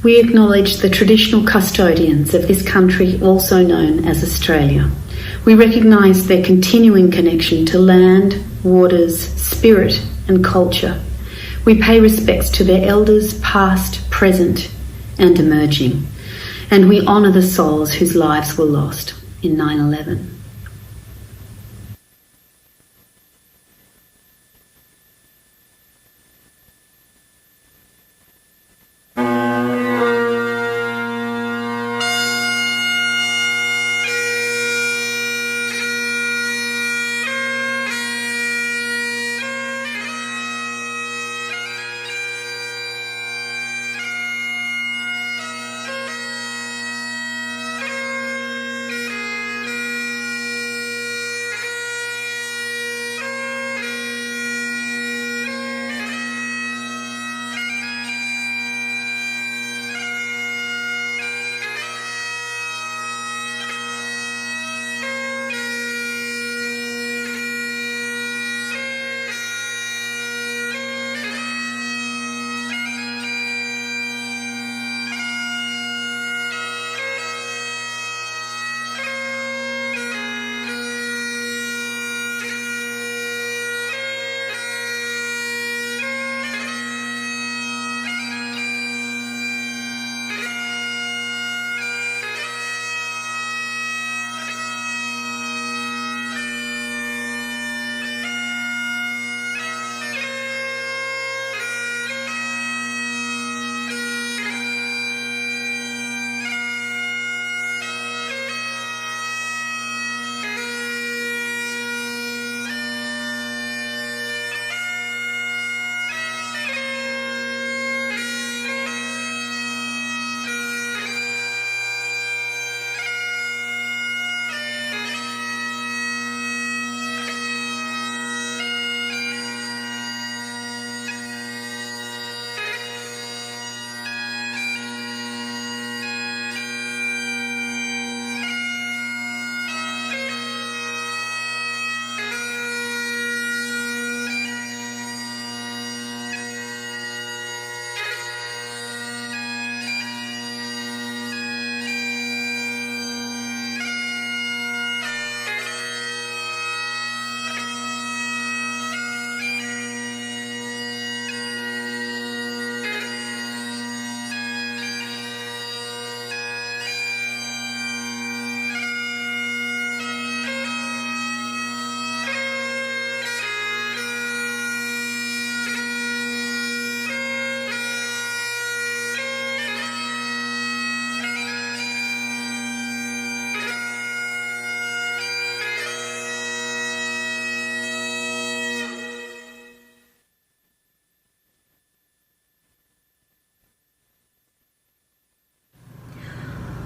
We acknowledge the traditional custodians of this country, also known as Australia. We recognise their continuing connection to land, waters, spirit and culture. We pay respects to their elders, past, present and emerging. And we honour the souls whose lives were lost in 9/11.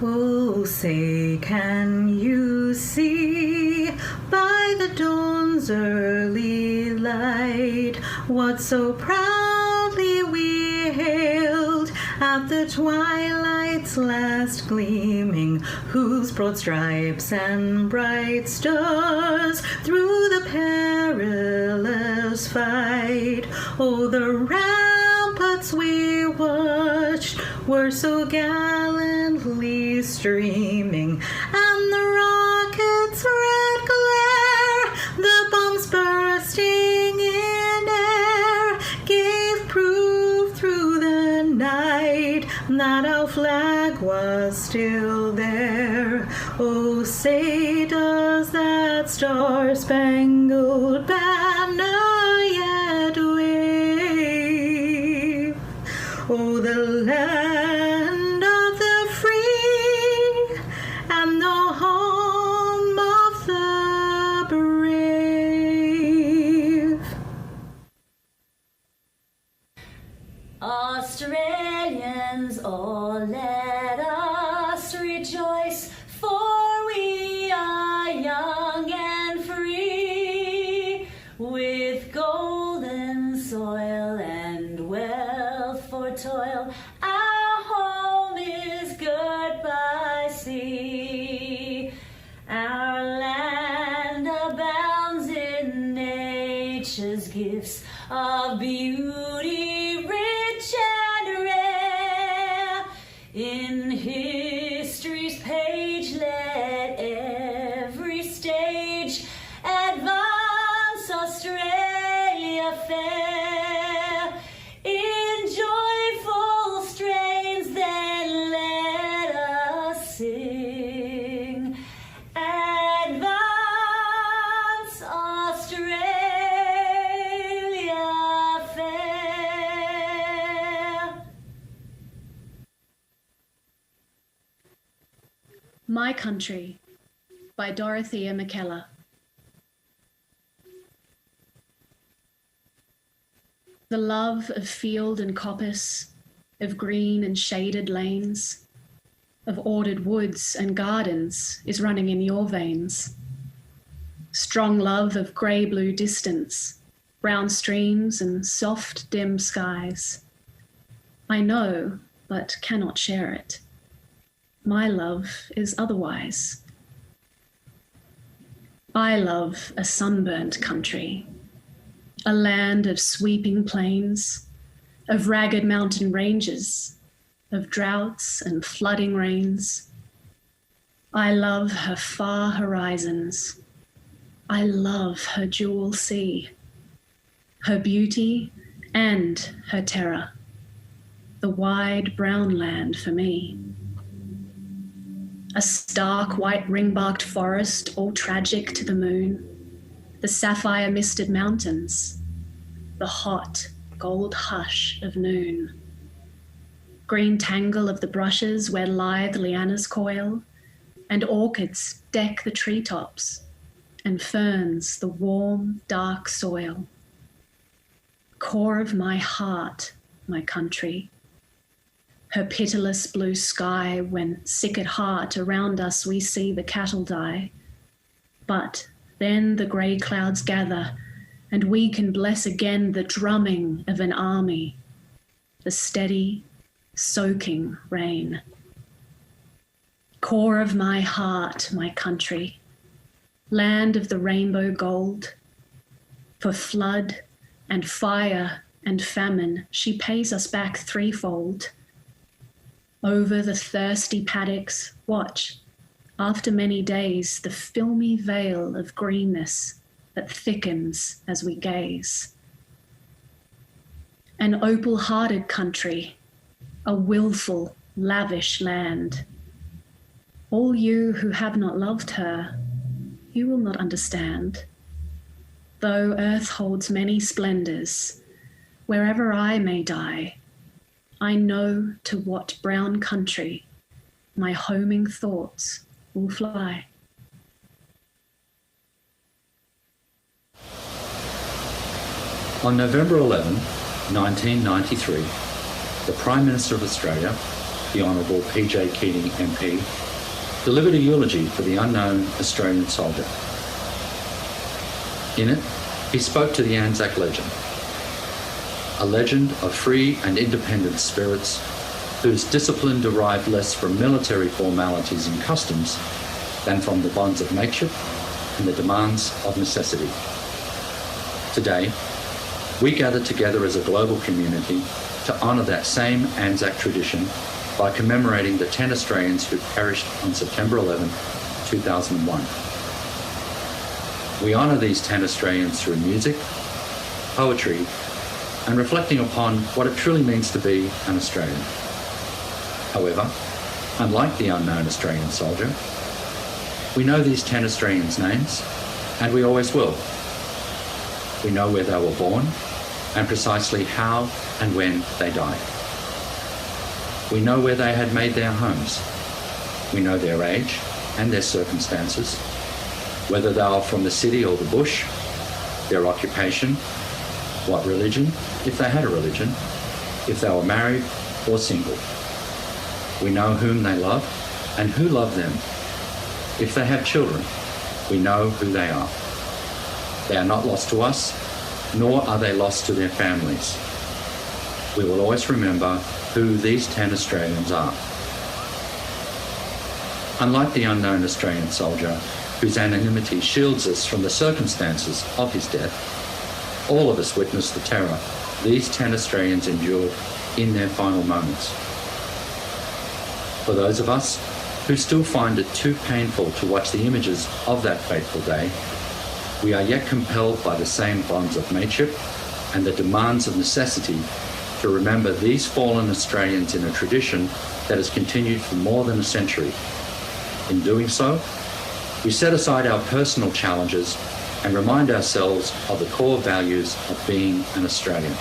Oh, say, can you see by the dawn's early light what so proudly we hailed at the twilight's last gleaming, whose broad stripes and bright stars through the perilous fight, oh, the ramparts we watched were so gallantly streaming, and the rocket's red glare, the bombs bursting in air, gave proof through the night that our flag was still there. Oh, say, does that star-spangled banner yet wave? Oh, the land of the free and the home of the brave. Australians, oh, let us rejoice, for we are young and free, with golden soil and wealth for toil. Our home is good by sea. Our land abounds in nature's gifts of beauty, rich and rare. In history's page, let every stage advance Australia fair. In joyful strains then let us sing. Advance Australia fair. My Country by Dorothea McKellar. The love of field and coppice, of green and shaded lanes, of ordered woods and gardens is running in your veins. Strong love of grey-blue distance, brown streams and soft dim skies. I know, but cannot share it. My love is otherwise. I love a sunburnt country, a land of sweeping plains, of ragged mountain ranges, of droughts and flooding rains. I love her far horizons. I love her jewel sea, her beauty and her terror, the wide brown land for me. A stark white ring-barked forest, all tragic to the moon, the sapphire misted mountains, the hot gold hush of noon. Green tangle of the brushes where lithe lianas coil, and orchids deck the treetops, and ferns the warm, dark soil. Core of my heart, my country. Her pitiless blue sky, when sick at heart around us we see the cattle die. But then the grey clouds gather, and we can bless again the drumming of an army, the steady, soaking rain. Core of my heart, my country, land of the rainbow gold. For flood and fire and famine, she pays us back threefold. Over the thirsty paddocks, watch, after many days, the filmy veil of greenness that thickens as we gaze. An opal-hearted country, a willful, lavish land. All you who have not loved her, you will not understand. Though earth holds many splendors, wherever I may die, I know to what brown country my homing thoughts will fly. On November 11, 1993, the Prime Minister of Australia, the Honourable P.J. Keating MP, delivered a eulogy for the unknown Australian soldier. In it, he spoke to the Anzac legend, a legend of free and independent spirits whose discipline derived less from military formalities and customs than from the bonds of mateship and the demands of necessity. Today, we gather together as a global community to honour that same Anzac tradition by commemorating the 10 Australians who perished on September 11, 2001. We honour these 10 Australians through music, poetry, and reflecting upon what it truly means to be an Australian. However, unlike the unknown Australian soldier, we know these 10 Australians' names, and we always will. We know where they were born, and precisely how and when they died. We know where they had made their homes. We know their age and their circumstances, whether they are from the city or the bush, their occupation, what religion, if they had a religion, if they were married or single. We know whom they love and who love them. If they have children, we know who they are. They are not lost to us, nor are they lost to their families. We will always remember who these 10 Australians are. Unlike the unknown Australian soldier, whose anonymity shields us from the circumstances of his death, all of us witnessed the terror these 10 Australians endured in their final moments. For those of us who still find it too painful to watch the images of that fateful day, we are yet compelled by the same bonds of mateship and the demands of necessity to remember these fallen Australians in a tradition that has continued for more than a century. In doing so, we set aside our personal challenges and remind ourselves of the core values of being an Australian.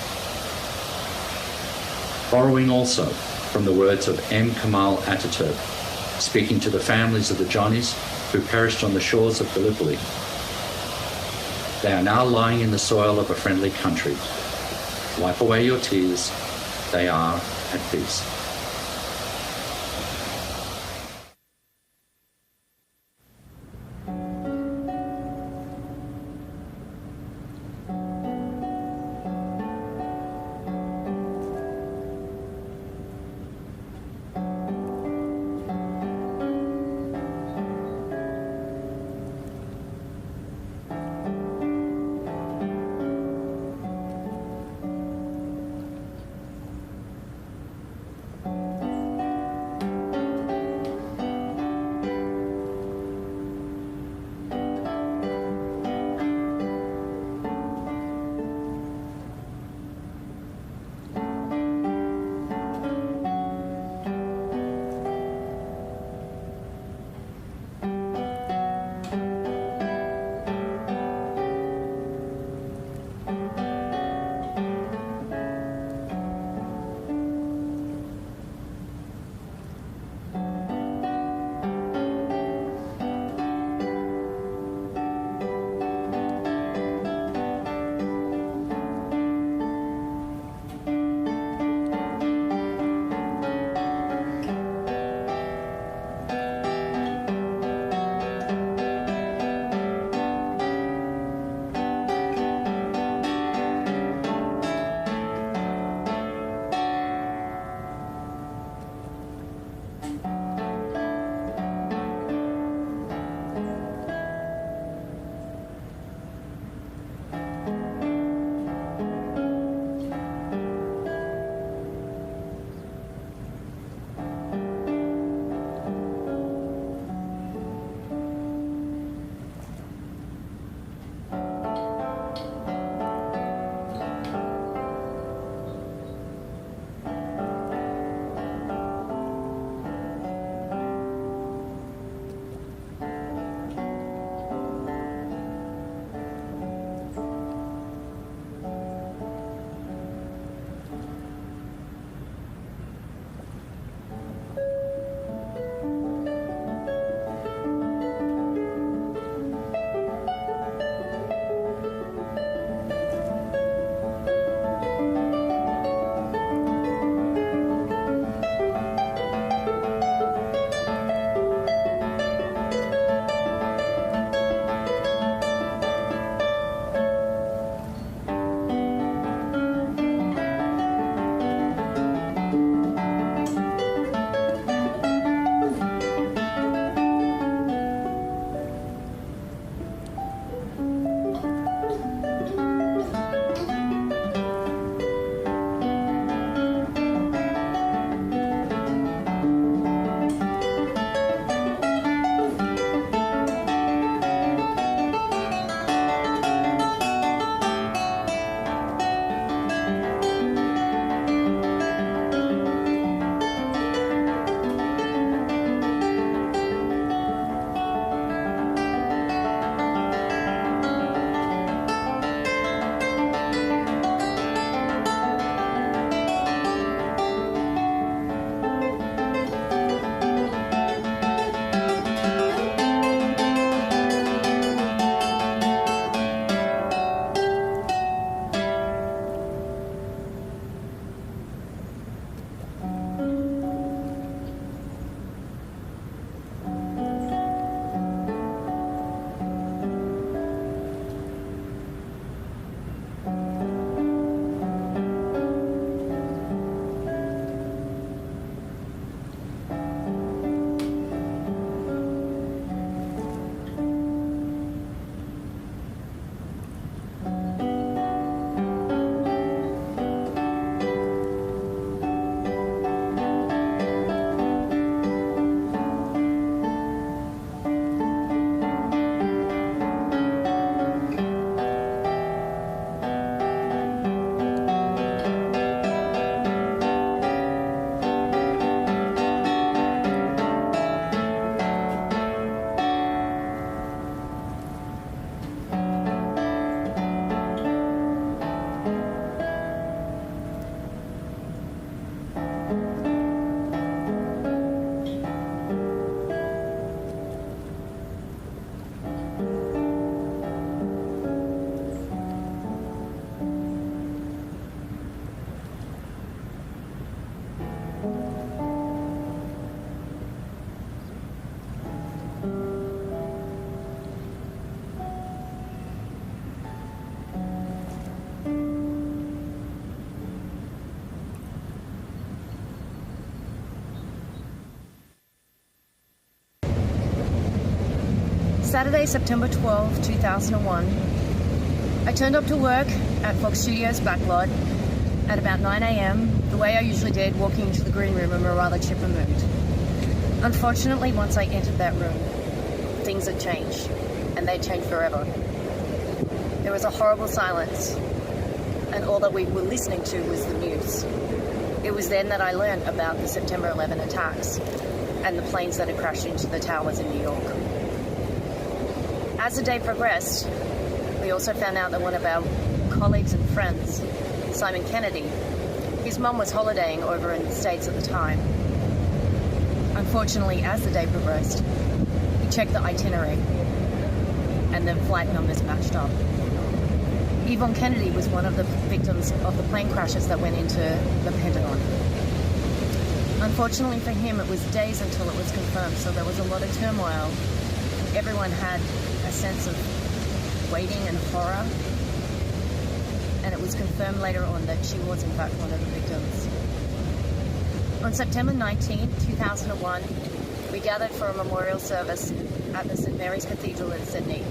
Borrowing also from the words of M. Kemal Ataturk, speaking to the families of the Johnnies who perished on the shores of Gallipoli. They are now lying in the soil of a friendly country. Wipe away your tears. They are at peace. Saturday, September 12, 2001, I turned up to work at Fox Studios backlot at about 9 a.m, the way I usually did, walking into the green room in a rather chipper mood. Unfortunately, once I entered that room, things had changed, and they'd changed forever. There was a horrible silence, and all that we were listening to was the news. It was then that I learned about the September 11 attacks and the planes that had crashed into the towers in New York. As the day progressed, we also found out that one of our colleagues and friends, Simon Kennedy, his mum was holidaying over in the States at the time. Unfortunately, as the day progressed, he checked the itinerary and the flight numbers matched up. Yvonne Kennedy was one of the victims of the plane crashes that went into the Pentagon. Unfortunately for him, it was days until it was confirmed, so there was a lot of turmoil. Everyone had a sense of waiting and horror, and it was confirmed later on that she was in fact one of the victims. On September 19, 2001, we gathered for a memorial service at the St Mary's Cathedral in Sydney,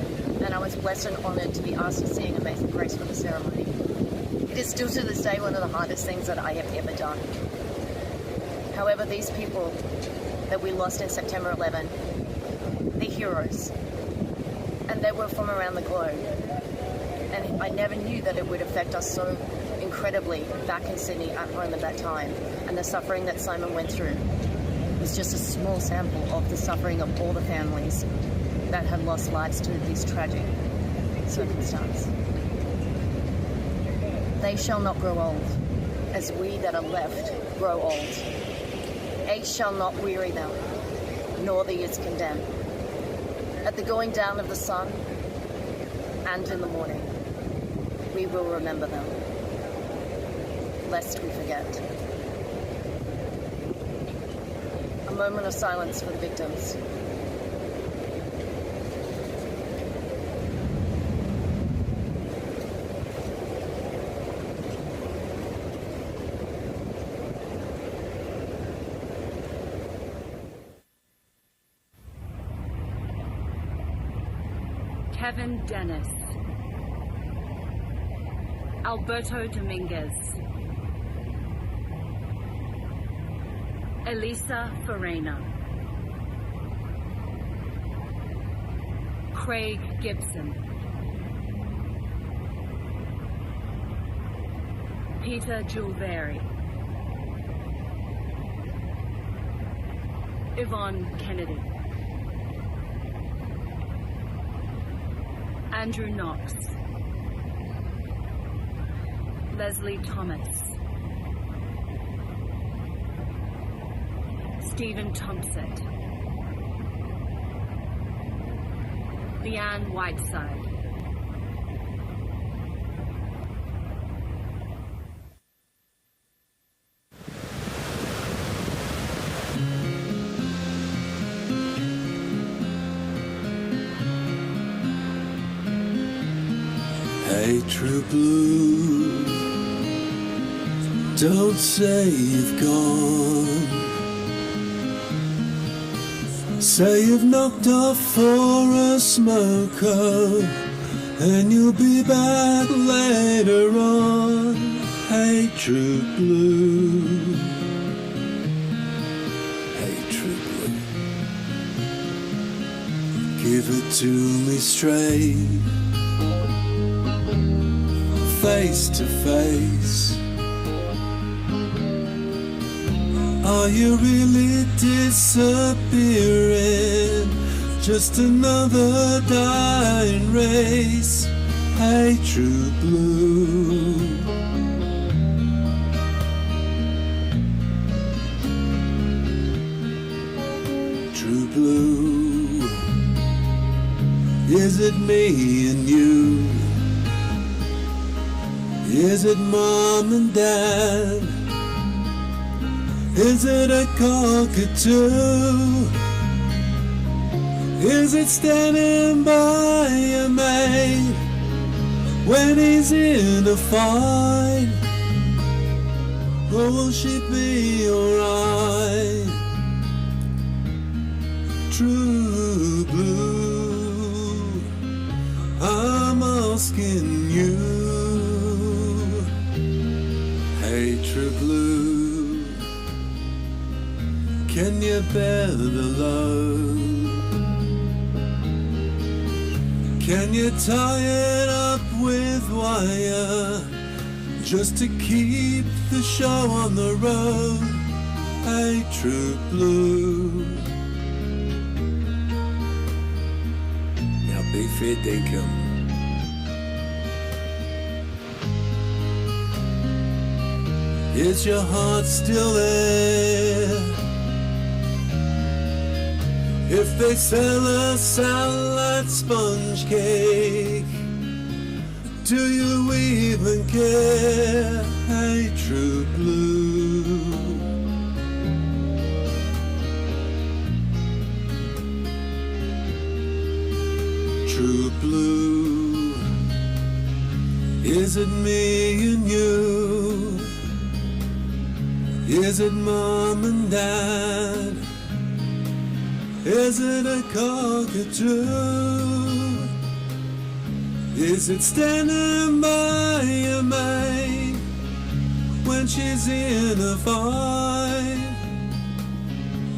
and I was blessed and honoured to be asked to sing Amazing Grace for the ceremony. It is still to this day one of the hardest things that I have ever done. However, these people that we lost in September 11, they're heroes, and they were from around the globe. And I never knew that it would affect us so incredibly back in Sydney at home at that time. And the suffering that Simon went through was just a small sample of the suffering of all the families that had lost lives to this tragic circumstance. They shall not grow old, as we that are left grow old. Age shall not weary them, nor the years condemn. At the going down of the sun, and in the morning, we will remember them, lest we forget. A moment of silence for the victims. Kevin Dennis, Alberto Dominguez, Elisa Ferraina, Craig Gibson, Peter Gyulavary, Yvonne Kennedy, Andrew Knox, Lesley Thomas, Stephen Tompsett, Leanne Whiteside, Hey, true blue, don't say you've gone. Say you've knocked off for a smoker, and you'll be back later on. Hey, true blue. Hey, true blue. Give it to me straight, face to face. Are you really disappearing? Just another dying race. Hey, true blue. True blue. Is it me and you? Is it mom and dad? Is it a cockatoo? Is it standing by a mate when he's in a fight? Or will she be alright? True blue. Can you bear the load? Can you tie it up with wire just to keep the show on the road? Hey, true blue. Now be fair dinkum. Is your heart still there? If they sell a salad sponge cake, do you even care? Hey, true blue. True blue. Is it me and you? Is it mom and dad? Is it a cockatoo? Is it standing by your mate when she's in a fight?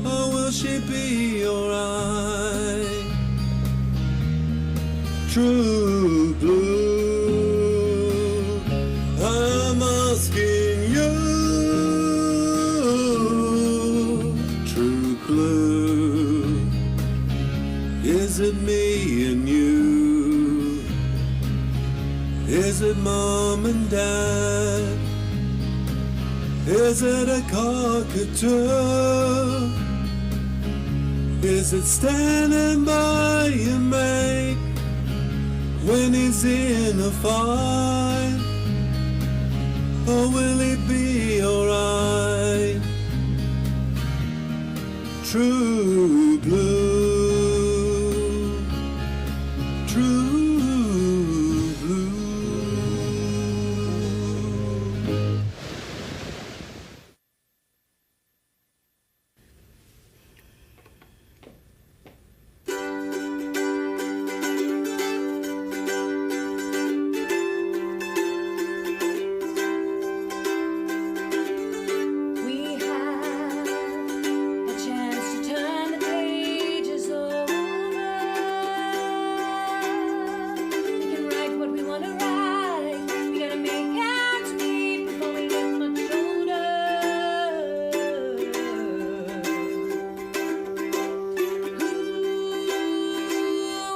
Or will she be alright? True blue, I'm asking you. True blue, is it me and you? Is it mom and dad? Is it a cockatoo? Is it standing by your mate when he's in a fight? Or will he be alright? True blue, true blue. We have a chance to turn the pages over. We can write what we want to write. We gotta make ends meet before we get much older.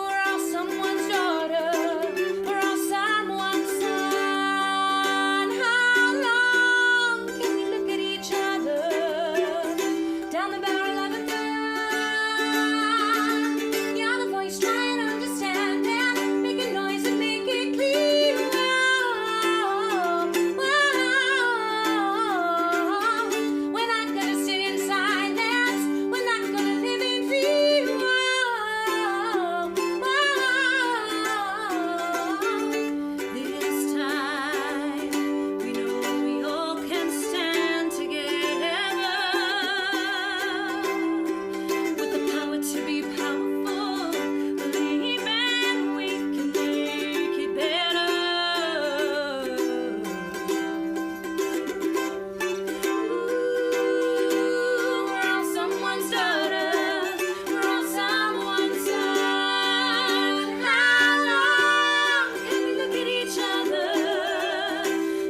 We're all someone's daughter. We're all someone's son. How long can we look at each other down the barrel of a gun? You're the voice trying to understand and make a noise and make it clear. We're not gonna sit in silence. We're not gonna live in fear. This time we know we all can stand together with the power to be powerful, believing we can make it better. We're all someone's daughter. We're all someone's son. How long can we look at each other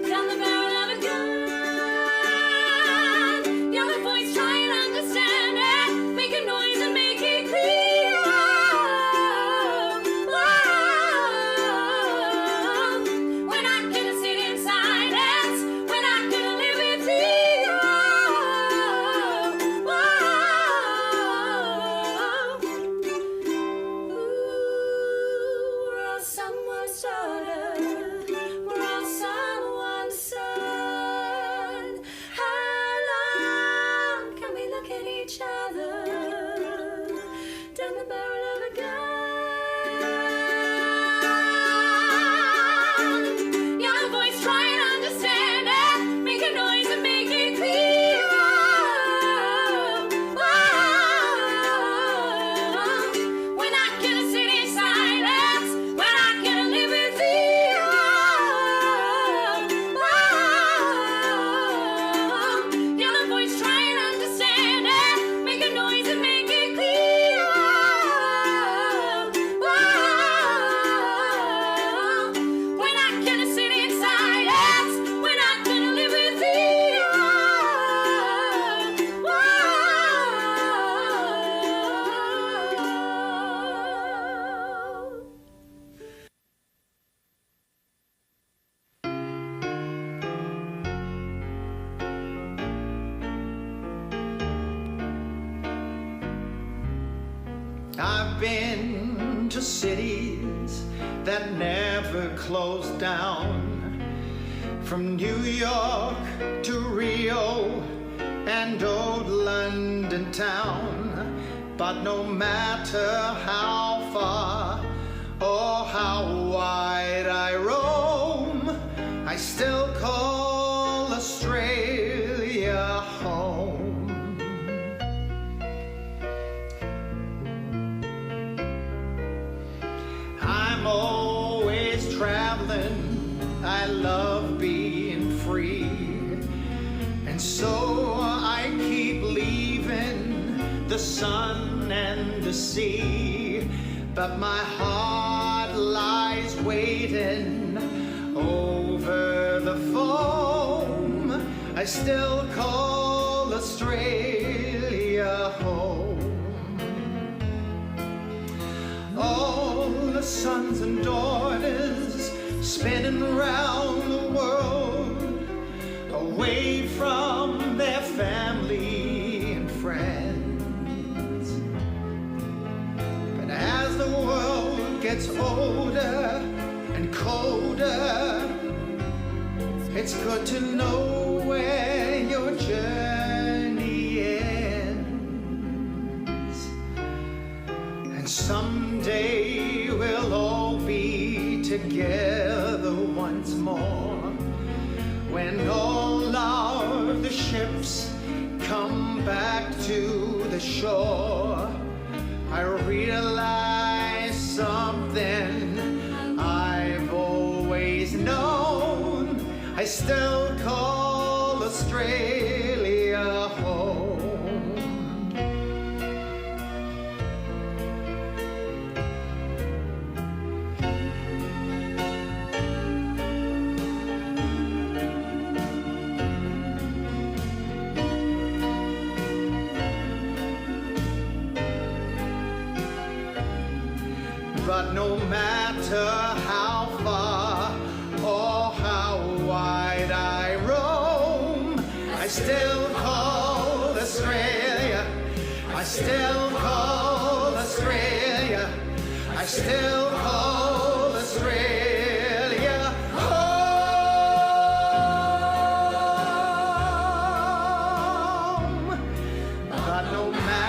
down the barrel of a gun? You're the voice trying to understand it, make a noise and make it clear. We're not gonna sit in silence. We're not gonna live in fear. We're all someone's daughter. We're all someone's son. How long can we look at each other down the barrel of a gun? Your voice trying to understand it, make a noise and make it clear. We're not gonna sit in silence. We're not gonna live in fear. You're the voice trying to understand it, I've been to cities that never closed down, from New York to Rio and old London town. But no matter how far or how wide I roam, I still call Australia home. I'm always traveling, I love being free, and so I keep leaving the sun and the sea, but my heart lies waiting over the foam. I still call Australia home. All the sons and daughters spinning round the world, away from their family and friends. But as the world gets older and colder, it's good to know where your journey ends. And someday we'll all be together once more, when all of the ships come back to the shore. I realize something I've always known, I still call Australia home. But no matter how far or how wide I roam, I still call Australia, I still call Australia, I still call Australia home. But no matter